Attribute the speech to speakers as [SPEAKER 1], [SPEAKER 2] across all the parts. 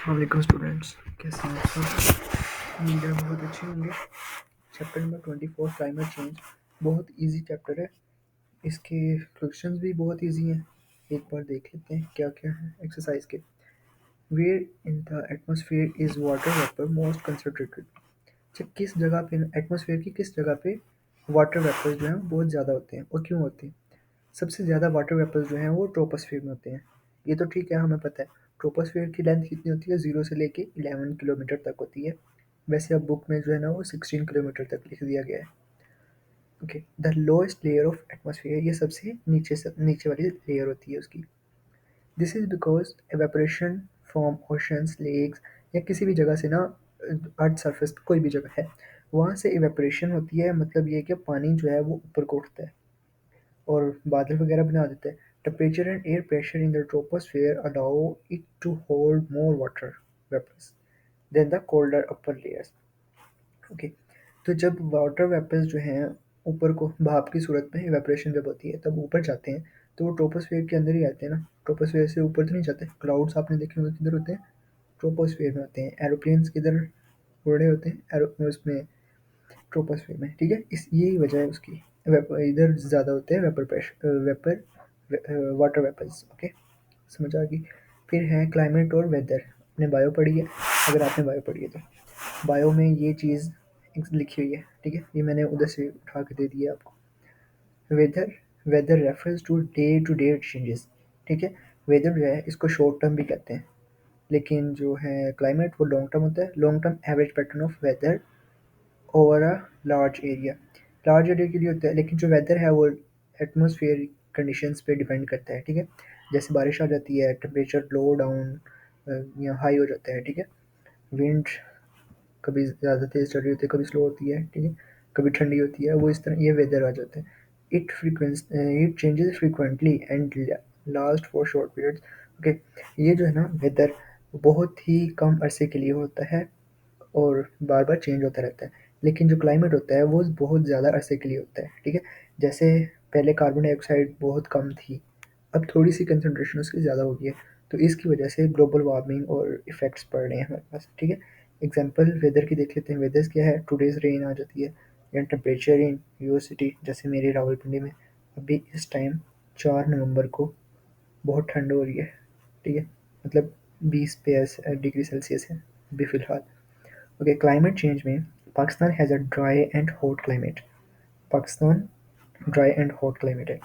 [SPEAKER 1] वालेकुम स्टूडेंट्स, कैसे हैं आप सब? उम्मीद है बहुत अच्छे होंगे। चैप्टर नंबर 24 क्लाइमेट चेंज बहुत इजी चैप्टर है। इसके क्वेश्चंस भी बहुत इजी हैं। एक बार देख लेते हैं क्या क्या है एक्सरसाइज के। Where in the atmosphere is water vapour most concentrated. अच्छा, किस जगह पे एटमॉस्फेयर की किस जगह पे वाटर वेपर्स जो हैं वो बहुत ज़्यादा होते हैं और क्यों होते हैं? सबसे ज़्यादा वाटर वेपर्स जो हैं वो ट्रोपोस्फियर में होते हैं। ये तो ठीक है, हमें पता है। ट्रोपोस्फियर की लेंथ कितनी होती है? 0 से लेके 11 किलोमीटर तक होती है। वैसे अब बुक में जो है ना वो 16 किलोमीटर तक लिख दिया गया है। Okay, the lowest layer of atmosphere, ये सबसे नीचे वाली लेयर होती है उसकी। This is because evaporation from oceans, lakes या किसी भी जगह से ना, अर्थ सरफेस कोई भी जगह है वहाँ से इवेपोरेशन होती है। मतलब ये कि पानी जो है वो ऊपर को उठता है और बादल वगैरह बना देता है। Temperature and air pressure in the troposphere allow it to hold more water vapours than the colder upper layers. Okay, तो जब वाटर वेपर्स जो हैं ऊपर को भाप की सूरत में इवेपोरेशन जब होती है तब ऊपर जाते हैं, तो वो ट्रोपोस्फेयर के अंदर ही आते हैं ना। ट्रोपोस्फेयर से ऊपर तो नहीं जाते। क्लाउड्स आपने देखे होंगे किधर होते हैं? ट्रोपोस्फेयर में होते हैं। एरोप्लेन्स किधर उड़ रहे होते हैं? एरो उसमें ट्रोपोस्फेयर में। ठीक है, इस यही वजह है उसकी। इधर ज़्यादा होते हैं vapour pressure, vapour water vapours. Okay, समझ आ गई। फिर है क्लाइमेट और वेदर। आपने बायो पढ़ी है? अगर आपने बायो पढ़ी है तो बायो में ये चीज़ लिखी हुई है। ठीक है, ये मैंने उधर से उठा के दे दिया आपको। Weather, weather refers to day changes. ठीक है, वेदर जो है इसको शॉर्ट टर्म भी कहते हैं, लेकिन जो है क्लाइमेट वो लॉन्ग टर्म होता है। Long term average pattern of weather over a large area. Large area के लिए होता है, लेकिन जो वेदर है वो एटमॉस्फेयर कंडीशंस पे डिपेंड करता है। ठीक है, जैसे बारिश आ जाती है, टेम्परेचर लो डाउन या हाई हो जाता है। ठीक है, विंड कभी ज़्यादा तेज़ चल रही होती है, कभी स्लो होती है। ठीक है, कभी ठंडी होती है। वो इस तरह ये वेदर आ जाता है। It changes frequently and last for short periods. Okay, ये जो है ना वेदर बहुत ही कम अरसे के लिए होता है और बार-बार चेंज होता रहता है। लेकिन जो क्लाइमेट होता है वो बहुत ज़्यादा अरसे के लिए होता है। ठीक है, जैसे पहले कार्बन डाइऑक्साइड बहुत कम थी, अब थोड़ी-सी कंसंट्रेशन उसकी ज़्यादा हो गई है, तो इसकी वजह से ग्लोबल वार्मिंग और इफ़ेक्ट्स पड़ रहे हैं हमारे पास। ठीक है, एग्ज़ाम्पल वेदर की देख लेते हैं। वेदर्स क्या है? टुडेज़ रेन आ जाती है या टेम्परेचर इन योर सिटी, जैसे मेरे रावलपिंडी में अभी इस टाइम 4 नवंबर को बहुत ठंड हो रही है। ठीक है, मतलब 20 पे डिग्री सेल्सियस है अभी फ़िलहाल। ओके, क्लाइमेट चेंज में Pakistan has a dry and hot climate. Pakistan dry and hot climate है,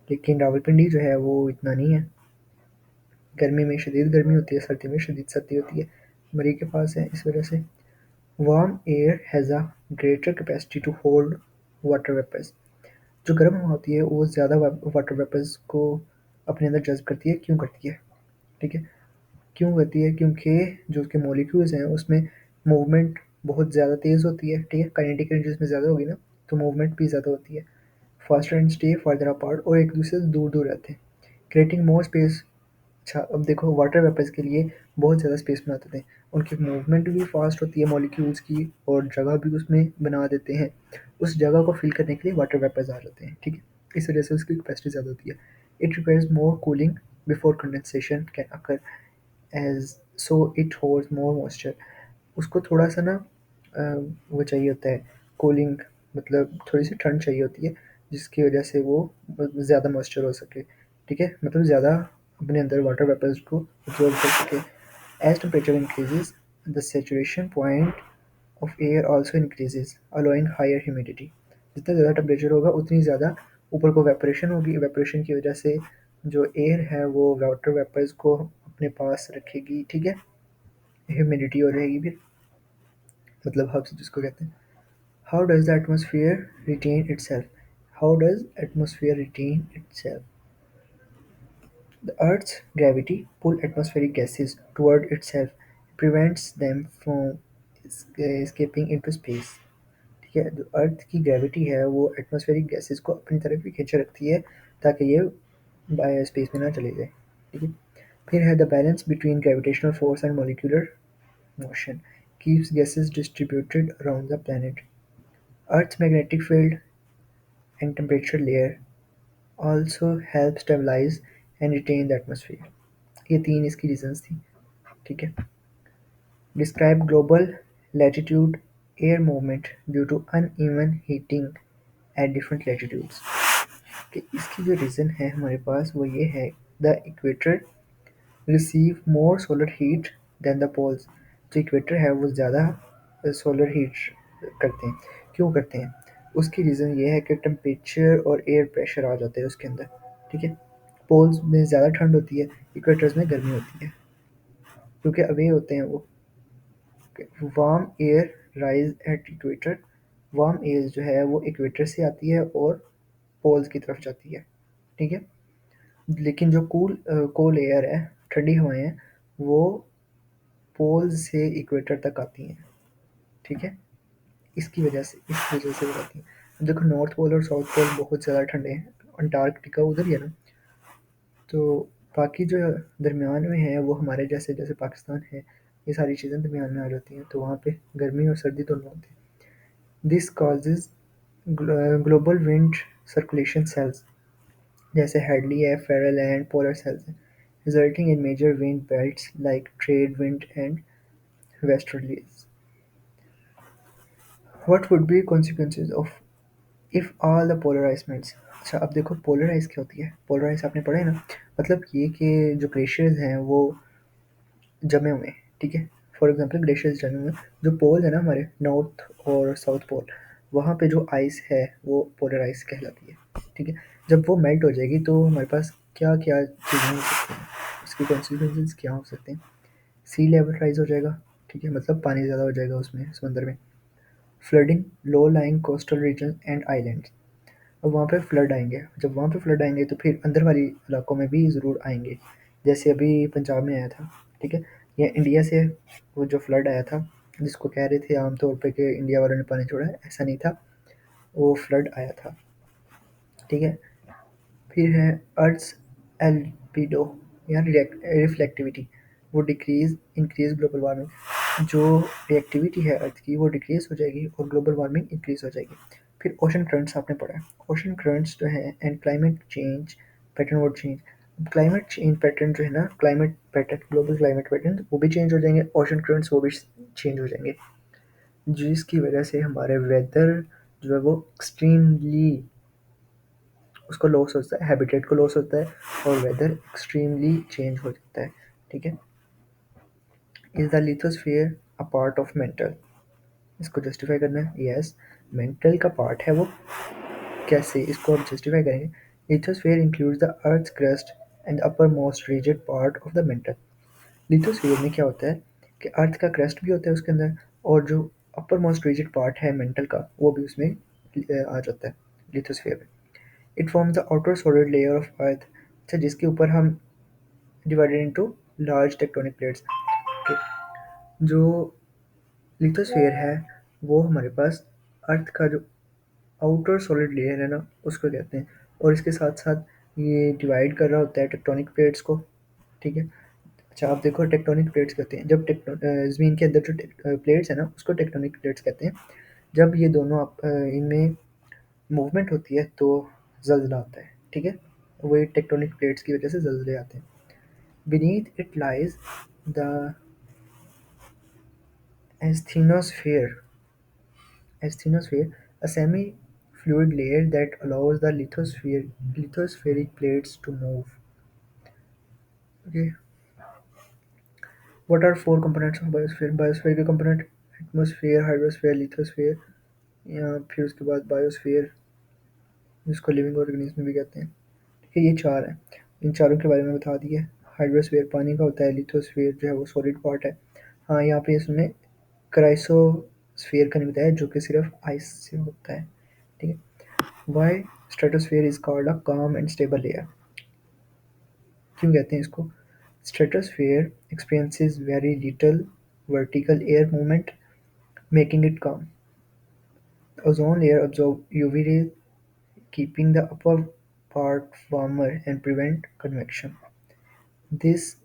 [SPEAKER 1] लेकिन रावलपिंडी जो है वो इतना नहीं है। गर्मी में शदीद गर्मी होती है, सर्दी में शदीद सर्दी होती है। मरी के पास है, इस वजह से। Warm air has a greater capacity to hold water vapours. जो गर्म हवा होती है वो ज़्यादा वाटर वेपर्स को अपने अंदर जज्ब करती है। क्यों करती है? ठीक है, क्यों करती है? क्योंकि जो उसके मॉलिक्यूल्स हैं उसमें मूवमेंट बहुत ज़्यादा तेज़ होती है। ठीक है, काइनेटिक एनर्जी उसमें ज़्यादा होगी ना, तो मूवमेंट भी ज़्यादा होती है। Faster and stay further apart, और एक दूसरे से दूर दूर रहते हैं, क्रिएटिंग मोर स्पेस। अच्छा, अब देखो वाटर वेपर्स के लिए बहुत ज़्यादा स्पेस बनाते थे। उनकी मूवमेंट भी फास्ट होती है मॉलिक्यूल्स की, और जगह भी उसमें बना देते हैं। उस जगह को फिल करने के लिए वाटर वेपर्स आ जाते हैं। ठीक है, इस वजह से उसकी कैपेसिटी ज़्यादा होती है। It requires more cooling before condensation can occur, as so it holds more moisture. उसको थोड़ा सा ना अ, वो चाहिए होता है, कूलिंग, मतलब थोड़ी सी ठंड चाहिए होती है, जिसकी वजह से वो ज़्यादा मॉइस्चर हो सके। ठीक है, मतलब ज़्यादा अपने अंदर वाटर वेपर्स को absorb कर सके। As temperature increases the saturation point of air also increases, allowing higher humidity. जितना ज़्यादा टेम्परेचर होगा उतनी ज़्यादा ऊपर को वेपरेशन होगी। वेपरेशन की वजह से जो एयर है वो वाटर वेपर्स को अपने पास रखेगी। ठीक है, ह्यूमिडिटी हो रहेगी फिर, मतलब हब्स जिसको कहते हैं। How does the atmosphere retain itself? How does atmosphere retain itself? The Earth's gravity pulls atmospheric gases toward itself, prevents them from escaping into space. ठीक है, जो अर्थ की ग्रेविटी है वो एटमॉस्फेरिक गैसेस को अपनी तरफ ही खींचे रखती है ताकि ये स्पेस में ना चले जाए। ठीक है, फिर है the balance between gravitational force and molecular motion keeps gases distributed around the planet. Earth's magnetic field and temperature layer also help stabilize and retain the atmosphere. ये तीन इसकी रीजंस थी। ठीक है, describe global latitude air movement due to uneven heating at different latitudes. कि इसकी जो reason है हमारे पास वो ये है, the equator receive more solar heat than the poles. जो इक्वेटर है वो ज़्यादा सोलर हीट करते हैं। क्यों करते हैं? उसकी रीज़न ये है कि टेम्परेचर और एयर प्रेशर आ जाते हैं उसके अंदर। ठीक है, पोल्स में ज़्यादा ठंड होती है, इक्वेटर्स में गर्मी होती है, क्योंकि अवे होते हैं वो। Warm air rise at equator. Warm air जो है वो इक्वेटर से आती है और पोल्स की तरफ जाती है। ठीक है, लेकिन जो कोल एयर है, ठंडी हवाएं हैं, वो पोल्स से इक्वेटर तक आती हैं। ठीक है, इस वजह से वो आती हैं। अब देखो, नॉर्थ पोल और साउथ पोल बहुत ज़्यादा ठंडे हैं, अंटार्कटिका उधर ही है ना। तो बाकी जो दरमियान में है वो हमारे जैसे जैसे पाकिस्तान है, ये सारी चीज़ें दरमियान में आ जाती हैं, तो वहाँ पे गर्मी और सर्दी दोनों होती है। This causes global wind circulation cells, जैसे हेडली है, फेरल एंड पोलर सेल्स हैं, resulting in major wind belts like trade wind and westerlies. What would be consequences of if all the polar ice melts. अच्छा, अब देखो polar ice क्या होती है। Polar ice आपने पढ़ा है ना, मतलब ये कि जो ग्लेशियर्स हैं वो जमे हुए हैं। ठीक है, फॉर एग्जांपल ग्लेशियर्स जमे हुए हैं। जो पोल है ना हमारे नॉर्थ और साउथ पोल, वहाँ पे जो आइस है वो पोलर आइस कहलाती है। ठीक है, जब वो मेल्ट हो जाएगी तो हमारे पास क्या क्या चीज़ें हो सकती हैं, उसके कॉन्सिक्वेंसेज क्या हो सकते हैं। सी लेवल राइज हो जाएगा। ठीक है, मतलब पानी ज़्यादा हो जाएगा उसमें, समंदर में। Flooding low lying coastal region and islands. अब वहाँ पे फ्लड आएंगे, जब वहाँ पे फ्लड आएंगे तो फिर अंदर वाली इलाकों में भी ज़रूर आएंगे, जैसे अभी पंजाब में आया था। ठीक है, या इंडिया से वो जो फ्लड आया था, जिसको कह रहे थे आमतौर पे कि इंडिया वालों ने पानी छोड़ा है, ऐसा नहीं था, वो फ्लड आया था। ठीक है, फिर है अर्थ एल्पिडो या रिफ्लेक्टिविटी, वो डिक्रीज इंक्रीज ग्लोबल वार्मिंग। जो रिएक्टिविटी है अर्थ की वो डिक्रीज हो जाएगी और ग्लोबल वार्मिंग इंक्रीज हो जाएगी। फिर ओशन करंट्स आपने पढ़ा है, ओशन करंट्स जो है and climate change pattern would change. Climate change pattern जो है ना, climate pattern, global climate pattern वो भी चेंज हो जाएंगे, ओशन करंट्स वो भी चेंज हो जाएंगे, जिसकी वजह से हमारे वेदर जो है वो एक्सट्रीमली, उसको लॉस होता है, हैबिटेट को लॉस होता है और वेदर एक्सट्रीमली चेंज हो जाता है। ठीक है, is the lithosphere a part of mental. इसको जस्टिफाई करना है, यस, मेंटल का पार्ट है वो। कैसे इसको आप जस्टिफाई करेंगे? Lithosphere includes the earth crust and upper most rigid part of the mental. Lithosphere में क्या होता है कि अर्थ का क्रस्ट भी होता है उसके अंदर, और जो अपर मोस्ट रिजिड पार्ट है मेंटल का वो भी उसमें आ जाता है लिथोस्फीयर में। It forms the outer solid layer of earth, अच्छा, जिसके ऊपर हम divided into large tectonic plates. Okay, जो लिथोस्फीयर है वो हमारे पास अर्थ का जो आउटर सॉलिड लेयर है ना, उसको कहते हैं, और इसके साथ साथ ये डिवाइड कर रहा होता है टेक्टोनिक प्लेट्स को। ठीक है, अच्छा, आप देखो टेक्टोनिक प्लेट्स कहते हैं जब ज़मीन के अंदर जो प्लेट्स है ना उसको टेक्टोनिक प्लेट्स कहते हैं। जब ये दोनों इनमें मूवमेंट होती है तो ज़लज़ला आता है। ठीक है, वही टेक्टोनिक प्लेट्स की वजह से ज़लज़ले आते हैं। Beneath it lies the asthenosphere, asthenosphere, a semi-fluid layer that allows the lithospheric plates to move. Okay, what are four components of biosphere? Biosphere के component atmosphere, hydrosphere, lithosphere, या फिर उसके बाद बायोस्फीयर, जिसको लिविंग ऑर्गेनिज्म भी कहते हैं। ठीक है, ये चार हैं, इन चारों के बारे में बता दिया। हाइड्रोस्फीयर पानी का होता है, लिथोस्फीयर जो है वो सॉलिड पार्ट है। हाँ, यहाँ पे इसमें क्राइसोस्फीयर का नहीं बताया, जो कि सिर्फ आइस से होता है। ठीक है, why stratosphere is called a calm and stable layer. क्यों कहते हैं इसको? Stratosphere experiences very little vertical air movement, making it calm. The ozone layer absorbs UV rays, keeping the upper part warmer and prevent convection. This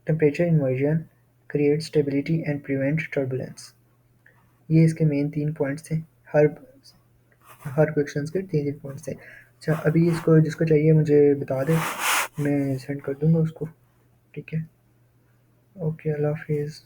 [SPEAKER 1] temperature inversion creates stability and prevent turbulence. ये इसके main 3 points थे। हर हर questions के 3-3 points थे। अच्छा, अभी इसको जिसको चाहिए मुझे बता दे, मैं सेंड कर दूँगा उसको। ठीक है, ओके, अल्लाह हाफ़िज़।